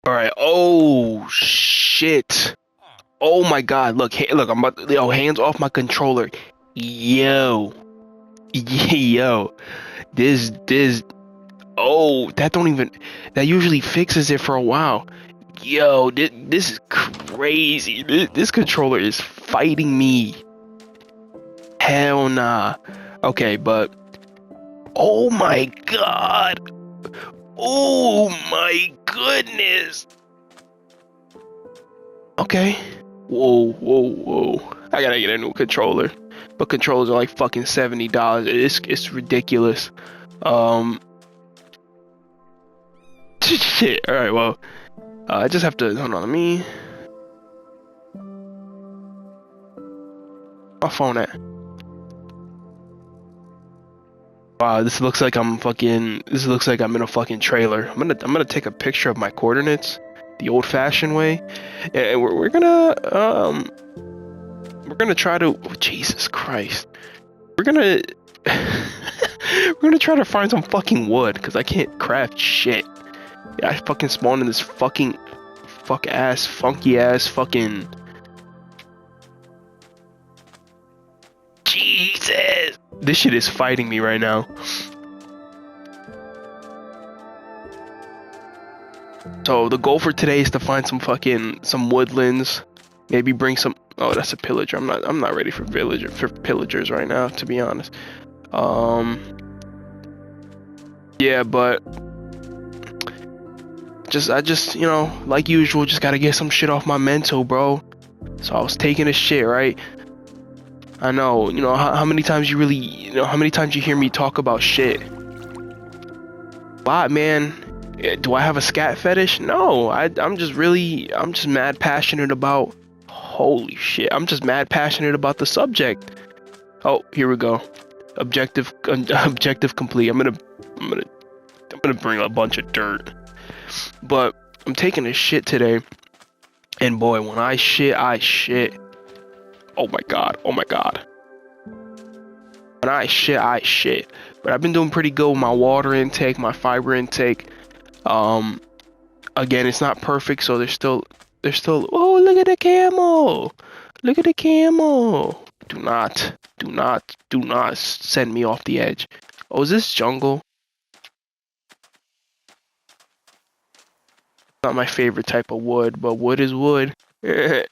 All right. Oh shit. Oh my god. Look, hey, look. I'm about to, yo, hands off my controller. Yo. Yo. This. Oh, that don't even. That usually fixes it for a while. Yo, this is crazy. This controller is fighting me. Hell nah. Okay, but oh my god. Oh my goodness. Okay. Whoa. I gotta get a new controller. But controllers are like fucking $70. It's ridiculous. Um shit. Alright, well. I just have to hold on, let me my phone at. Wow, this looks like I'm in a fucking trailer. I'm gonna take a picture of my coordinates the old fashioned way. And we're gonna try to oh, Jesus Christ. We're gonna we're gonna try to find some fucking wood because I can't craft shit. Yeah, I fucking spawned in this fucking funky ass fucking Jesus. This shit is fighting me right now. So the goal for today is to find some woodlands. Maybe bring some. Oh, that's a pillager. I'm not ready for pillagers right now, to be honest. Yeah, but I just like usual, just gotta get some shit off my mental, bro. So I was taking a shit, right? I know, how many times how many times you hear me talk about shit? Lot, man. Do I have a scat fetish? No, I'm just mad passionate about. Holy shit, I'm just mad passionate about the subject. Oh, here we go. Objective complete. I'm gonna bring a bunch of dirt. But I'm taking a shit today, and boy, when I shit, I shit. Oh my god. When I shit, I shit. But I've been doing pretty good with my water intake, my fiber intake. Um, Again, it's not perfect, so there's still. Oh, look at the camel! Look at the camel! Do not send me off the edge. Oh, is this jungle? Not my favorite type of wood, but wood is wood. Wait,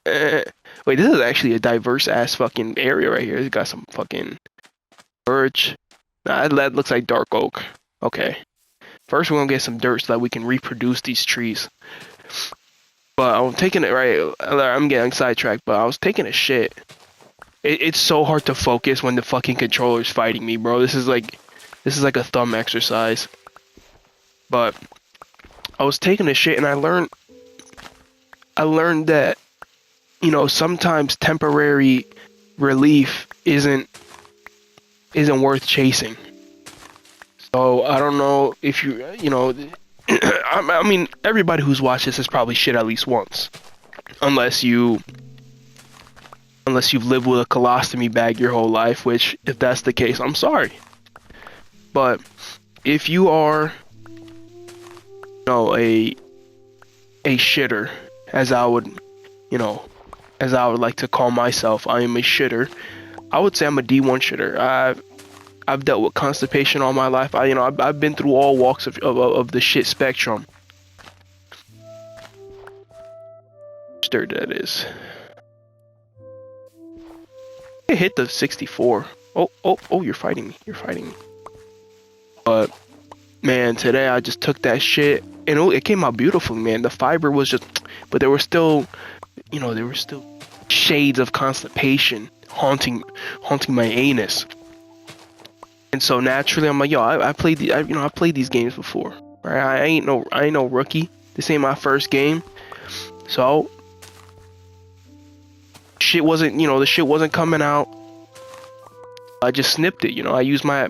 this is actually a diverse ass fucking area right here. It's got some fucking birch. Nah, that looks like dark oak. Okay. First, we're gonna get some dirt so that we can reproduce these trees. But I'm taking it right. I'm getting sidetracked, but I was taking a shit. It's so hard to focus when the fucking controller's fighting me, bro. This is like a thumb exercise. But I was taking a shit and I learned that sometimes temporary relief isn't worth chasing. So I don't know if I mean, everybody who's watched this has probably shit at least once, unless you've lived with a colostomy bag your whole life. Which, if that's the case, I'm sorry. But if you are, a shitter, as I would like to call myself, I am a shitter. I would say I'm a D1 shitter. I've dealt with constipation all my life. I've been through all walks of the shit spectrum. Stir that is. It hit the 64. Oh, you're fighting me. But man, today I just took that shit and it came out beautifully, man. The fiber was just, but there were still shades of constipation haunting my anus. And so naturally, I'm like, yo, I played these games before, right? I ain't no rookie. This ain't my first game, so the shit wasn't coming out. I just snipped it, I used my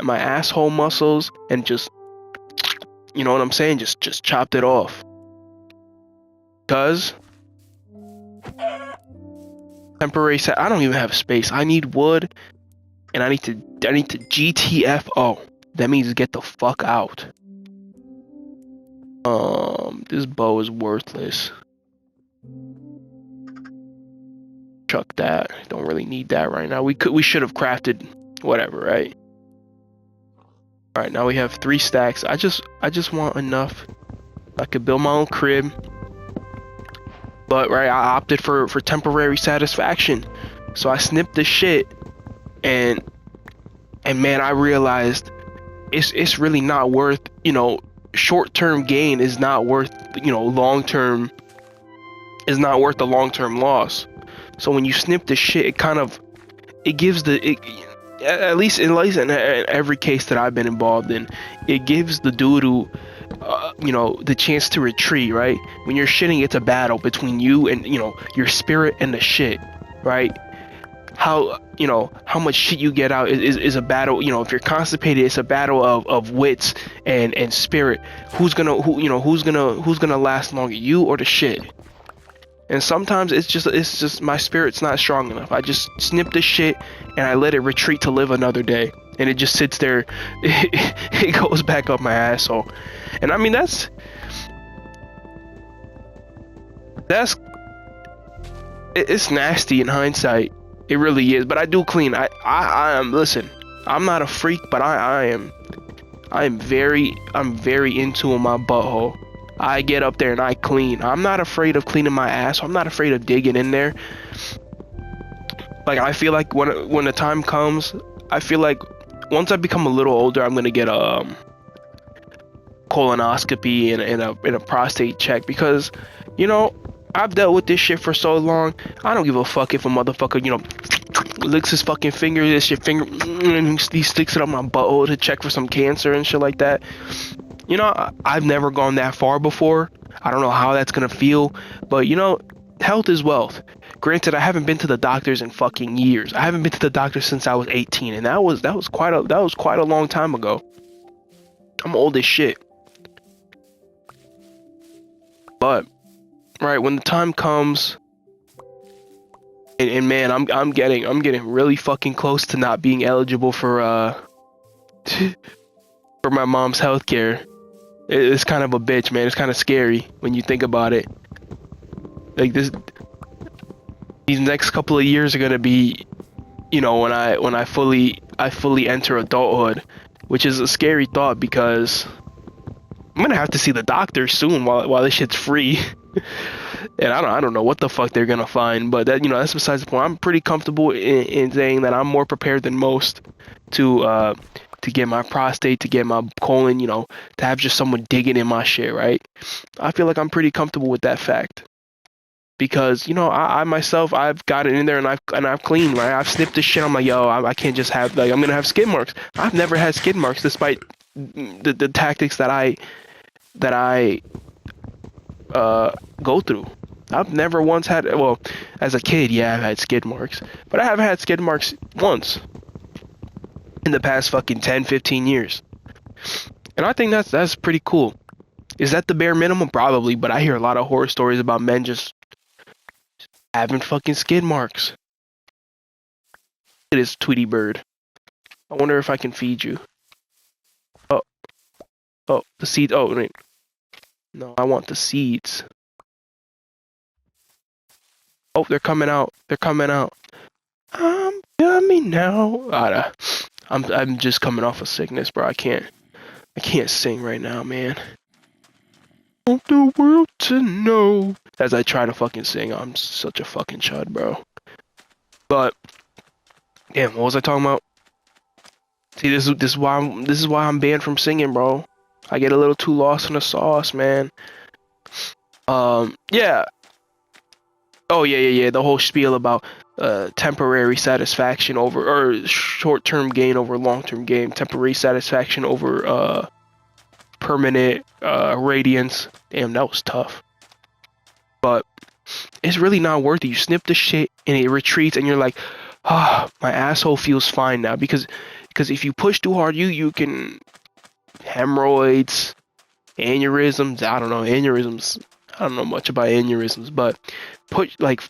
asshole muscles and just, you know what I'm saying, just chopped it off. Cause temporary set. I don't even have space. I need wood. And I need to GTFO. That means get the fuck out. This bow is worthless. Chuck that. Don't really need that right now. We should have crafted whatever, right? All right, now we have 3 stacks. I just want enough. I could build my own crib. But right, I opted for temporary satisfaction. So I snipped the shit, and man, I realized it's really not worth, you know, short-term gain is not worth, you know, long-term is not worth the long-term loss. So when you snip the shit, it gives at least in every case that I've been involved in, it gives the dude who you know, the chance to retreat, right? When you're shitting, it's a battle between you and, you know, your spirit and the shit, right? How, you know, how much shit you get out is a battle. You know, if you're constipated, it's a battle of wits and spirit. Who's gonna last longer, you or the shit? And sometimes it's just my spirit's not strong enough. I just snip the shit and I let it retreat to live another day, and it just sits there. It goes back up my asshole. And I mean, it's nasty in hindsight. It really is. But I do clean. I am, listen, I'm not a freak, but I'm very into my butthole. I get up there and I clean. I'm not afraid of cleaning my ass. I'm not afraid of digging in there. Like, I feel like when the time comes, I feel like once I become a little older, I'm gonna get a colonoscopy and a prostate check, because, you know, I've dealt with this shit for so long. I don't give a fuck if a motherfucker, you know, licks his fucking finger, this your finger, and he sticks it up my butthole to check for some cancer and shit like that. You know, I've never gone that far before. I don't know how that's gonna feel, but, you know, health is wealth. Granted, I haven't been to the doctors in fucking years. I haven't been to the doctor since I was 18, and that was quite a long time ago. I'm old as shit. But right, when the time comes, and man, I'm getting really fucking close to not being eligible for for my mom's healthcare. It's kind of a bitch, man. It's kind of scary when you think about it. Like, these next couple of years are gonna be, you know, when I fully enter adulthood, which is a scary thought, because I'm gonna have to see the doctor soon while this shit's free. And I don't know what the fuck they're gonna find, but that, you know, that's besides the point. I'm pretty comfortable in saying that I'm more prepared than most to get my prostate, to get my colon, you know, to have just someone digging in my shit, right? I feel like I'm pretty comfortable with that fact, because, you know, I myself, I've got it in there and I've cleaned, right? I've snipped this shit. I'm like, yo, I can't just have, like, I'm gonna have skid marks. I've never had skid marks, despite the tactics that I go through. I've never once had, well, as a kid, yeah, I've had skid marks, but I haven't had skid marks once in the past fucking 10-15 years. And I think that's pretty cool. Is that the bare minimum? Probably, but I hear a lot of horror stories about men just having fucking skid marks. It is Tweety Bird. I wonder if I can feed you. Oh, the seed. Oh, wait. No, I want the seeds. Oh, they're coming out. They're coming out. I'm coming now. I'm just coming off of sickness, bro. I can't sing right now, man. Want the world to know. As I try to fucking sing, I'm such a fucking chud, bro. But damn, what was I talking about? See, this is why I'm banned from singing, bro. I get a little too lost in the sauce, man. Yeah. Oh yeah. The whole spiel about temporary satisfaction over, or short-term gain over long-term gain. Temporary satisfaction over permanent radiance. Damn, that was tough. But it's really not worth it. You snip the shit and it retreats, and you're like, ah, my asshole feels fine now, because if you push too hard, you can hemorrhoids, aneurysms. I don't know aneurysms. I don't know much about aneurysms, but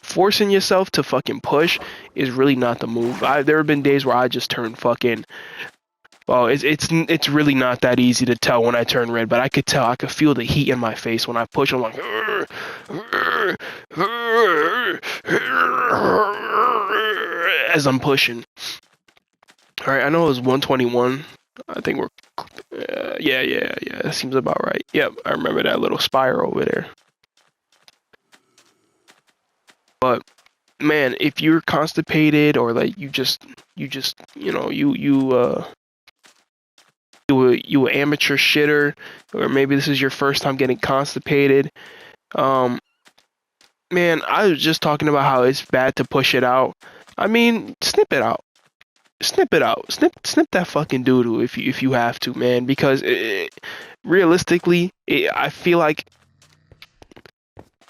forcing yourself to fucking push is really not the move. There have been days where I just turn fucking Well, it's really not that easy to tell when I turn red, but I could tell. I could feel the heat in my face when I push. I'm like, as I'm pushing. All right, I know it was 121. I think we're, yeah. That seems about right. Yep, I remember that little spiral over there. But man, if you're constipated or like you just you know you an amateur shitter, or maybe this is your first time getting constipated. Man, I was just talking about how it's bad to push it out. I mean, snip it out. Snip it out. Snip that fucking doodle if you have to, man. Because realistically, I feel like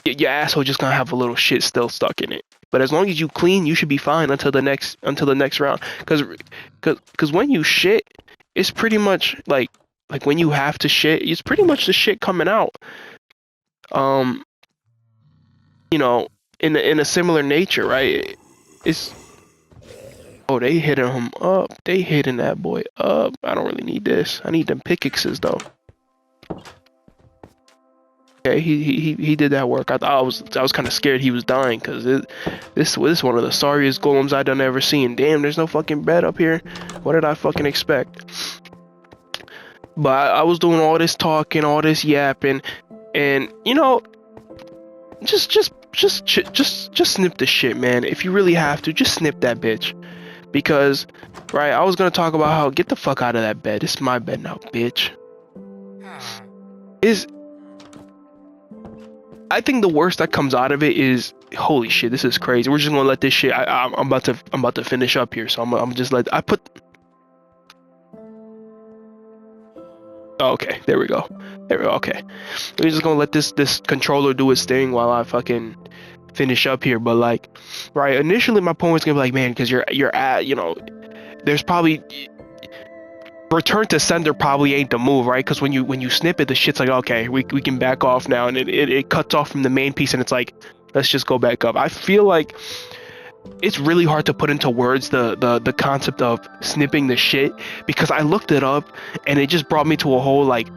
your asshole just gonna have a little shit still stuck in it. But as long as you clean, you should be fine until the next round. Cause when you shit, it's pretty much like when you have to shit, it's pretty much the shit coming out. You know, in a similar nature, right? It's oh, they hitting him up. They hitting that boy up. I don't really need this. I need them pickaxes though. Yeah, he did that work. I was kind of scared he was dying because this was one of the sorriest golems I done ever seen. Damn, there's no fucking bed up here. What did I fucking expect? But I was doing all this talking, all this yapping, and you know, just snip the shit, man. If you really have to, just snip that bitch. Because, right, I was gonna talk about how get the fuck out of that bed. It's my bed now, bitch. I think the worst that comes out of it is holy shit. This is crazy. We're just gonna let this shit. I'm about to finish up here, so I'm just let. I put. Oh, okay, there we go. Okay, we're just gonna let this controller do its thing while I fucking finish up here. But like, right, initially my point was gonna be like, man, because you're at, you know, there's probably return to sender probably ain't the move, right? Because when you snip it, the shit's like, okay, we can back off now, and it cuts off from the main piece, and it's like, let's just go back up. I feel like it's really hard to put into words the concept of snipping the shit, because I looked it up and it just brought me to a whole like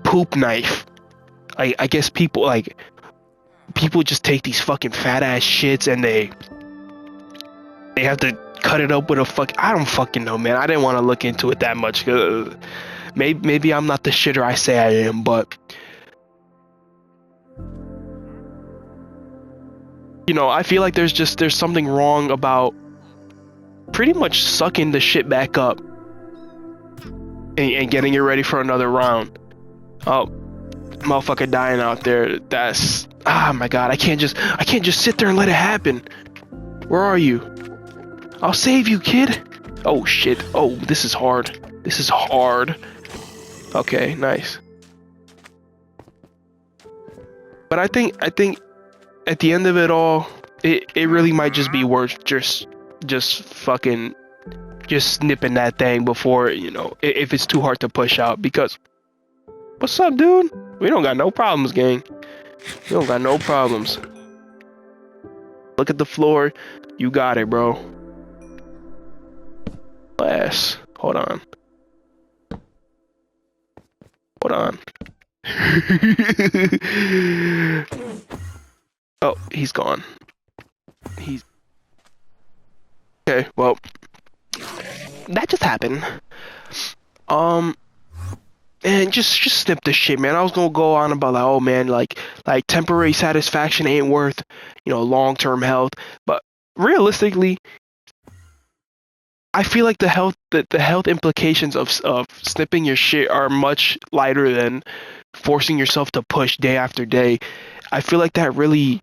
poop knife. I guess people just take these fucking fat ass shits and they have to cut it up with a I don't fucking know, man. I didn't want to look into it that much. Maybe I'm not the shitter I say I am, but you know, I feel like there's something wrong about pretty much sucking the shit back up and getting it ready for another round. Oh, motherfucker dying out there. That's my god. I can't just sit there and let it happen. Where are you? I'll save you, kid. Oh shit. Oh, this is hard. This is hard. Okay, nice. But I think at the end of it all, it really might just be worth just fucking just snipping that thing before, you know, if it's too hard to push out. Because what's up, dude? We don't got no problems, gang. We don't got no problems. Look at the floor. You got it, bro. Ass. Hold on. Hold on. Oh, he's gone. He's okay. Well, that just happened. And just snip this shit, man. I was gonna go on about like, oh man, like temporary satisfaction ain't worth, you know, long-term health. But realistically, I feel like the health implications of snipping your shit are much lighter than forcing yourself to push day after day. I feel like that'll really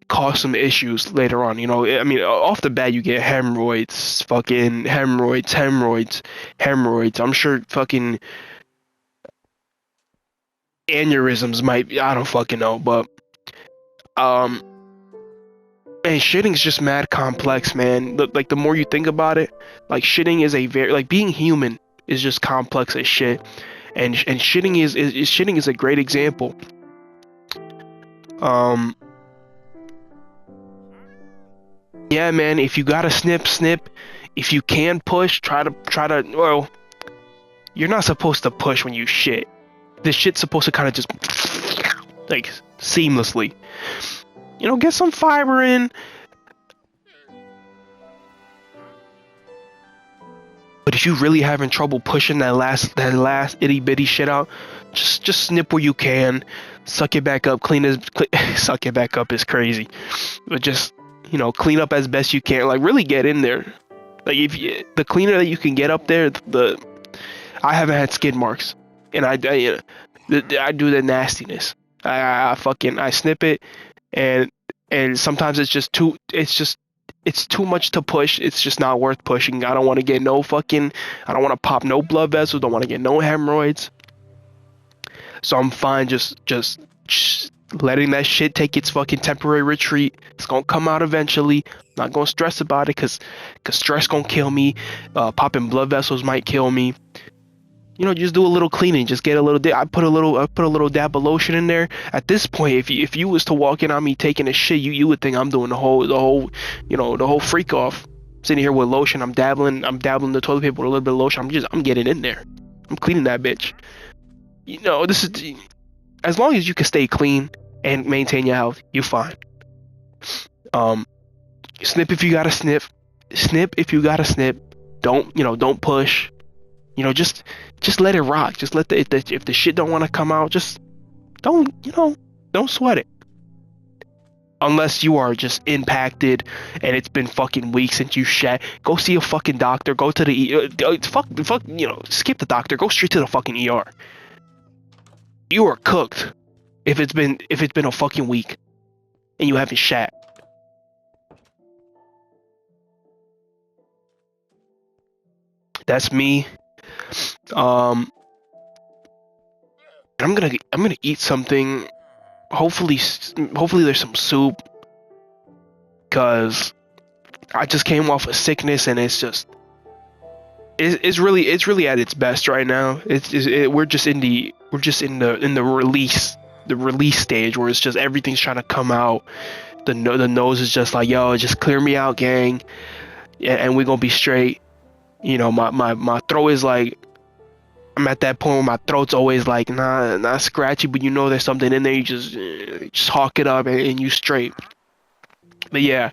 cause some issues later on. You know, I mean, off the bat you get hemorrhoids, fucking hemorrhoids. I'm sure fucking aneurysms might be, I don't fucking know, but and shitting's just mad complex, man. Like the more you think about it, like shitting is a very like being human is just complex as shit, and shitting is a great example. Yeah, man. If you gotta snip, If you can push, try to. Well, you're not supposed to push when you shit. This shit's supposed to kind of just like seamlessly. You know, get some fiber in. But if you really having trouble pushing that last itty bitty shit out, just snip where you can, suck it back up, suck it back up is crazy, but just clean up as best you can. Like really get in there. Like the cleaner that you can get up there, I haven't had skid marks, and I do the nastiness. I snip it, and sometimes it's too much to push. It's just not worth pushing. I don't want to get I don't want to pop no blood vessels. Don't want to get no hemorrhoids. So I'm fine just letting that shit take its fucking temporary retreat. It's gonna come out eventually. I'm not gonna stress about it because stress gonna kill me. Popping blood vessels might kill me. Just do a little cleaning. Just get a little. I put a little dab of lotion in there. At this point, if you was to walk in on me taking a shit, you would think I'm doing the whole freak off. Sitting here with lotion, I'm dabbling the toilet paper with a little bit of lotion. I'm getting in there. I'm cleaning that bitch. This is as long as you can stay clean and maintain your health, you're fine. Snip if you gotta snip. Snip if you gotta snip. Don't push. Just let it rock. Just let if the shit don't want to come out, just don't sweat it. Unless you are just impacted and it's been fucking weeks since you shat, go see a fucking doctor. Go to the skip the doctor. Go straight to the fucking ER. You are cooked if it's been a fucking week and you haven't shat. That's me. I'm gonna eat something. Hopefully there's some soup, cause I just came off of sickness and it's really at its best right now. We're just in the release stage where it's just everything's trying to come out. The nose is just like, yo, just clear me out, gang, and we're gonna be straight. My throat is like, I'm at that point where my throat's always like, not scratchy, but there's something in there. You just hawk it up and you straight. But yeah,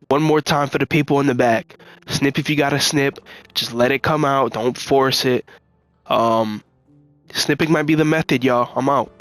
one more time for the people in the back. Snip if you gotta snip. Just let it come out. Don't force it. Snipping might be the method, y'all. I'm out.